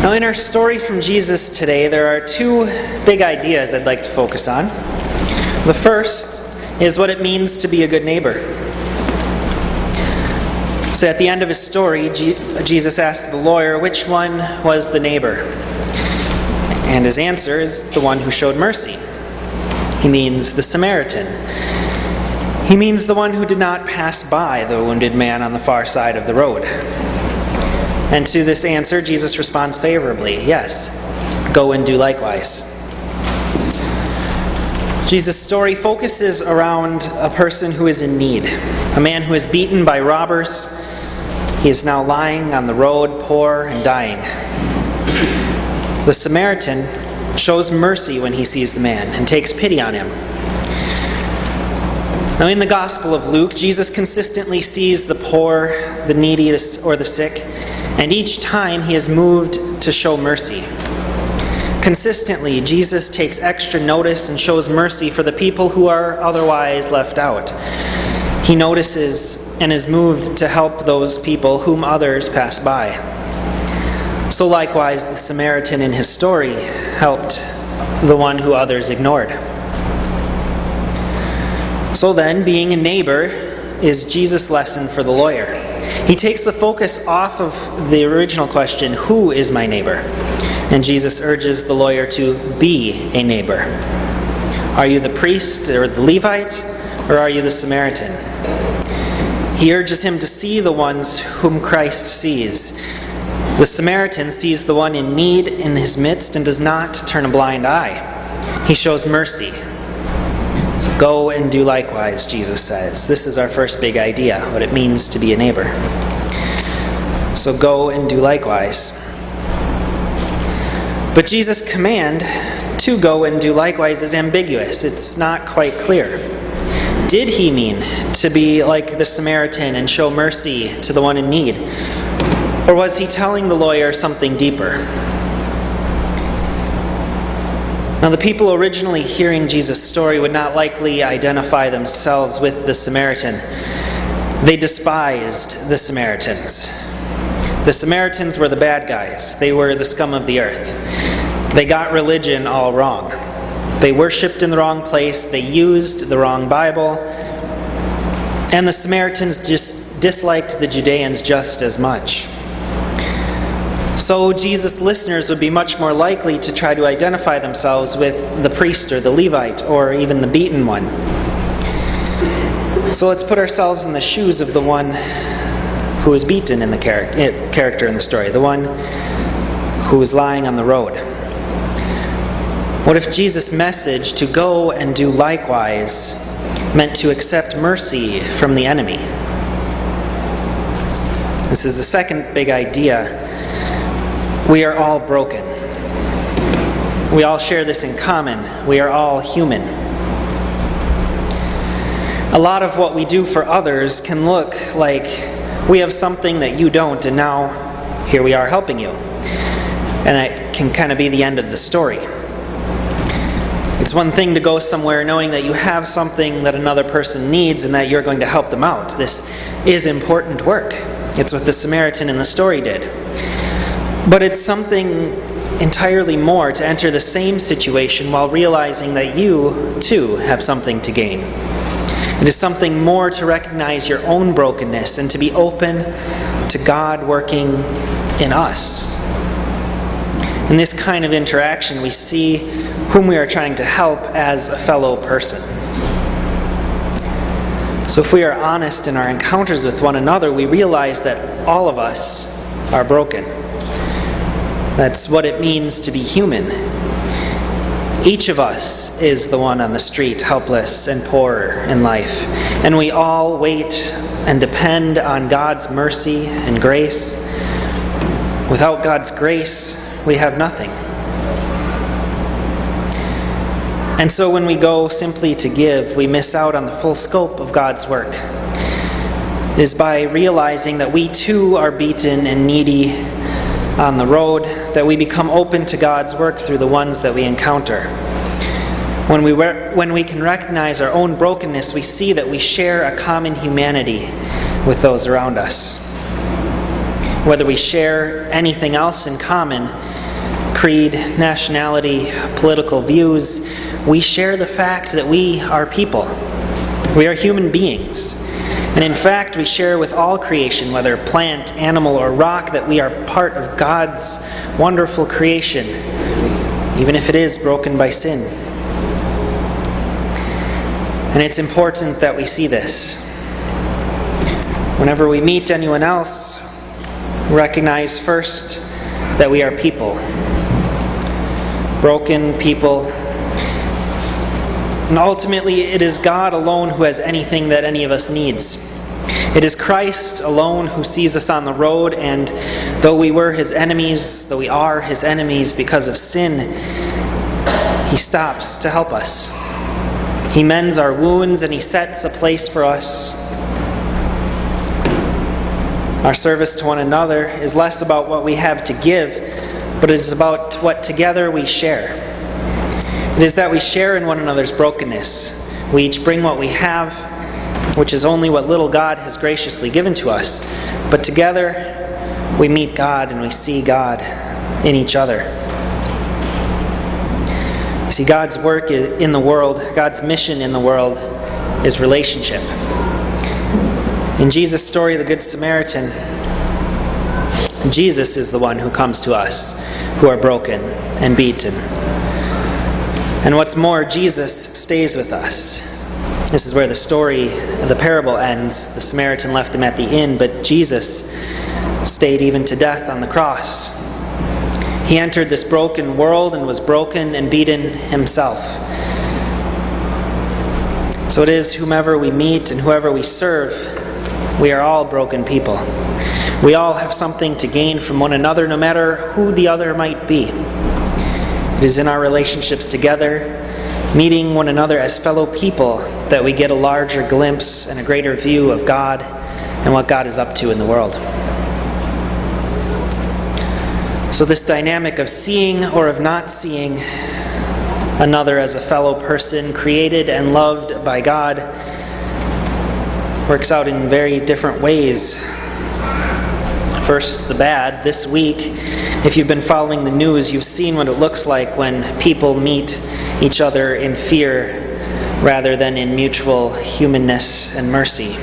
Now, in our story from Jesus today, there are two big ideas I'd like to focus on. The first is what it means to be a good neighbor. So at the end of his story, Jesus asked the lawyer which one was the neighbor. And his answer is the one who showed mercy. He means the Samaritan. He means the one who did not pass by the wounded man on the far side of the road. And to this answer, Jesus responds favorably. Yes, go and do likewise. Jesus' story focuses around a person who is in need, a man who is beaten by robbers. He is now lying on the road, poor and dying. The Samaritan shows mercy when he sees the man and takes pity on him. Now, in the Gospel of Luke, Jesus consistently sees the poor, the needy, or the sick, and each time he is moved to show mercy. Consistently, Jesus takes extra notice and shows mercy for the people who are otherwise left out. He notices and is moved to help those people whom others pass by. So likewise, the Samaritan in his story helped the one who others ignored. So then, being a neighbor is Jesus' lesson for the lawyer. He takes the focus off of the original question, who is my neighbor? And Jesus urges the lawyer to be a neighbor. Are you the priest or the Levite, or are you the Samaritan? He urges him to see the ones whom Christ sees. The Samaritan sees the one in need in his midst and does not turn a blind eye. He shows mercy. So go and do likewise, Jesus says. This is our first big idea, what it means to be a neighbor. So go and do likewise. But Jesus' command to go and do likewise is ambiguous. It's not quite clear. Did he mean to be like the Samaritan and show mercy to the one in need? Or was he telling the lawyer something deeper? Now, the people originally hearing Jesus' story would not likely identify themselves with the Samaritan. They despised the Samaritans. The Samaritans were the bad guys. They were the scum of the earth. They got religion all wrong. They worshipped in the wrong place. They used the wrong Bible. And the Samaritans just disliked the Judeans just as much. So Jesus' listeners would be much more likely to try to identify themselves with the priest or the Levite or even the beaten one. So let's put ourselves in the shoes of the one who is beaten in the character in the story, the one who is lying on the road. What if Jesus' message to go and do likewise meant to accept mercy from the enemy? This is the second big idea. We are all broken. We all share this in common. We are all human. A lot of what we do for others can look like we have something that you don't, and now here we are helping you. And that can kind of be the end of the story. It's one thing to go somewhere knowing that you have something that another person needs and that you're going to help them out. This is important work. It's what the Samaritan in the story did. But it's something entirely more to enter the same situation while realizing that you, too, have something to gain. It is something more to recognize your own brokenness and to be open to God working in us. In this kind of interaction, we see whom we are trying to help as a fellow person. So if we are honest in our encounters with one another, we realize that all of us are broken. That's what it means to be human. Each of us is the one on the street, helpless and poor in life. And we all wait and depend on God's mercy and grace. Without God's grace, we have nothing. And so when we go simply to give, we miss out on the full scope of God's work. It is by realizing that we too are beaten and needy on the road that we become open to God's work through the ones that we encounter. When we can recognize our own brokenness, we see that we share a common humanity with those around us. whether we share anything else in common, creed, nationality, political views, we share the fact that we are people. We are human beings. And in fact, we share with all creation, whether plant, animal, or rock, that we are part of God's wonderful creation, even if it is broken by sin. And it's important that we see this. Whenever we meet anyone else, recognize first that we are people. Broken people. And ultimately, it is God alone who has anything that any of us needs. It is Christ alone who sees us on the road, and though we are His enemies because of sin, He stops to help us. He mends our wounds and He sets a place for us. Our service to one another is less about what we have to give, but it is about what together we share. It is that we share in one another's brokenness. We each bring what we have, which is only what little God has graciously given to us. But together we meet God and we see God in each other. You see, God's work in the world, God's mission in the world is relationship. In Jesus' story, the Good Samaritan, Jesus is the one who comes to us who are broken and beaten. And what's more, Jesus stays with us. This is where the story, the parable ends. The Samaritan left him at the inn, but Jesus stayed even to death on the cross. He entered this broken world and was broken and beaten himself. So it is whomever we meet and whoever we serve, we are all broken people. We all have something to gain from one another, no matter who the other might be. It is in our relationships together, meeting one another as fellow people, that we get a larger glimpse and a greater view of God and what God is up to in the world. So this dynamic of seeing or of not seeing another as a fellow person created and loved by God works out in very different ways. First, the bad. This week, if you've been following the news, you've seen what it looks like when people meet each other in fear rather than in mutual humanness and mercy.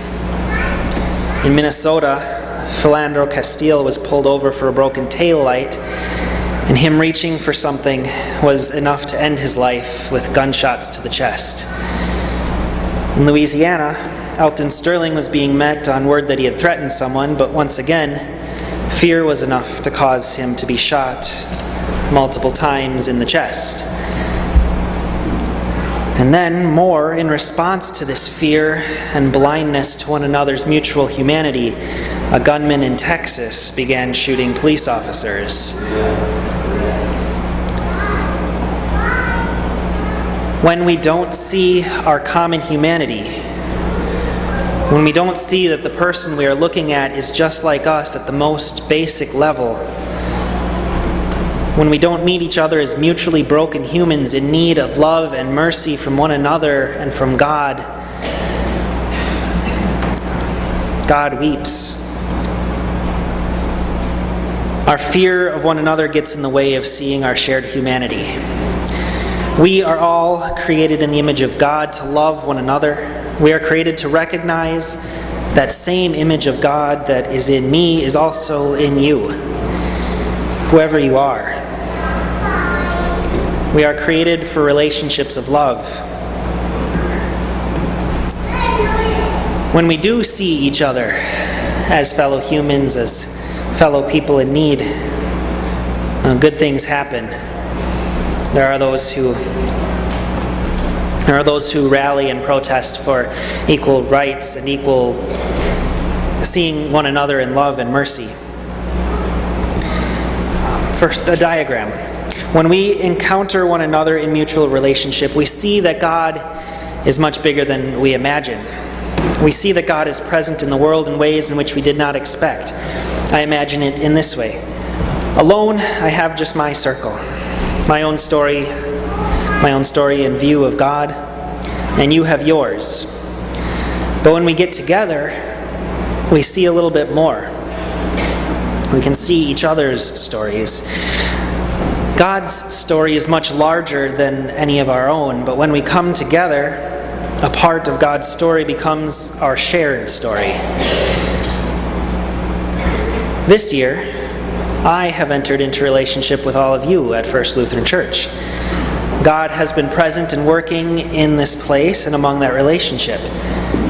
In Minnesota, Philandro Castile was pulled over for a broken taillight, and him reaching for something was enough to end his life with gunshots to the chest. In Louisiana, Elton Sterling was being met on word that he had threatened someone, but once again, fear was enough to cause him to be shot multiple times in the chest. And then, more in response to this fear and blindness to one another's mutual humanity, a gunman in Texas began shooting police officers. When we don't see our common humanity, when we don't see that the person we are looking at is just like us at the most basic level, when we don't meet each other as mutually broken humans in need of love and mercy from one another and from God, God weeps. Our fear of one another gets in the way of seeing our shared humanity. We are all created in the image of God to love one another. We are created to recognize that same image of God that is in me is also in you, whoever you are. We are created for relationships of love. When we do see each other as fellow humans, as fellow people in need, good things happen. There are those who rally and protest for equal rights and equal seeing one another in love and mercy. First, a diagram. When we encounter one another in mutual relationship, we see that God is much bigger than we imagine. We see that God is present in the world in ways in which we did not expect. I imagine it in this way. Alone, I have just my circle, my own story and view of God, and you have yours. But when we get together, we see a little bit more. We can see each other's stories. God's story is much larger than any of our own, but when we come together, a part of God's story becomes our shared story. This year, I have entered into relationship with all of you at First Lutheran Church. God has been present and working in this place and among that relationship.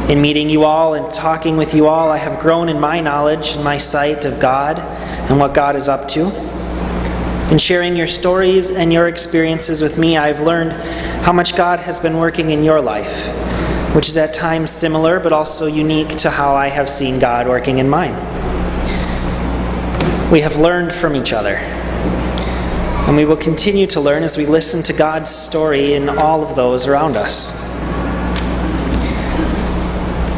In meeting you all and talking with you all, I have grown in my knowledge and my sight of God and what God is up to. In sharing your stories and your experiences with me, I've learned how much God has been working in your life, which is at times similar but also unique to how I have seen God working in mine. We have learned from each other, and we will continue to learn as we listen to God's story in all of those around us.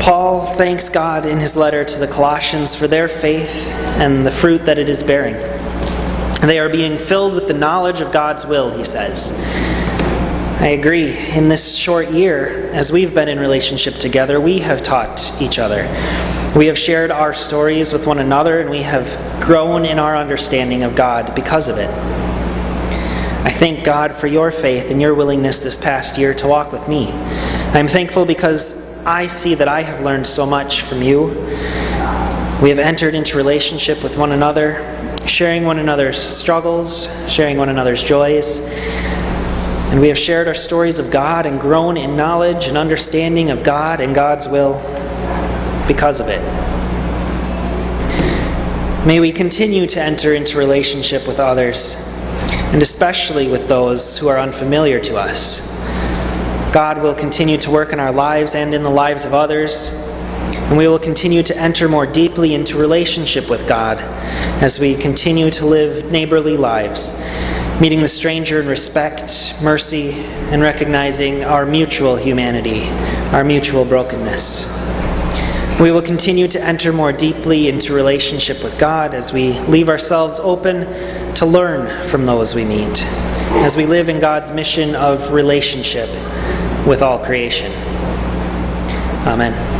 Paul thanks God in his letter to the Colossians for their faith and the fruit that it is bearing. They are being filled with the knowledge of God's will, he says. I agree. In this short year, as we've been in relationship together, we have taught each other. We have shared our stories with one another, and we have grown in our understanding of God because of it. I thank God for your faith and your willingness this past year to walk with me. I'm thankful because I see that I have learned so much from you. We have entered into relationship with one another, sharing one another's struggles, sharing one another's joys. And we have shared our stories of God and grown in knowledge and understanding of God and God's will because of it. May we continue to enter into relationship with others, and especially with those who are unfamiliar to us. God will continue to work in our lives and in the lives of others, and we will continue to enter more deeply into relationship with God as we continue to live neighborly lives, meeting the stranger in respect, mercy, and recognizing our mutual humanity, our mutual brokenness. We will continue to enter more deeply into relationship with God as we leave ourselves open to learn from those we meet, as we live in God's mission of relationship with all creation. Amen.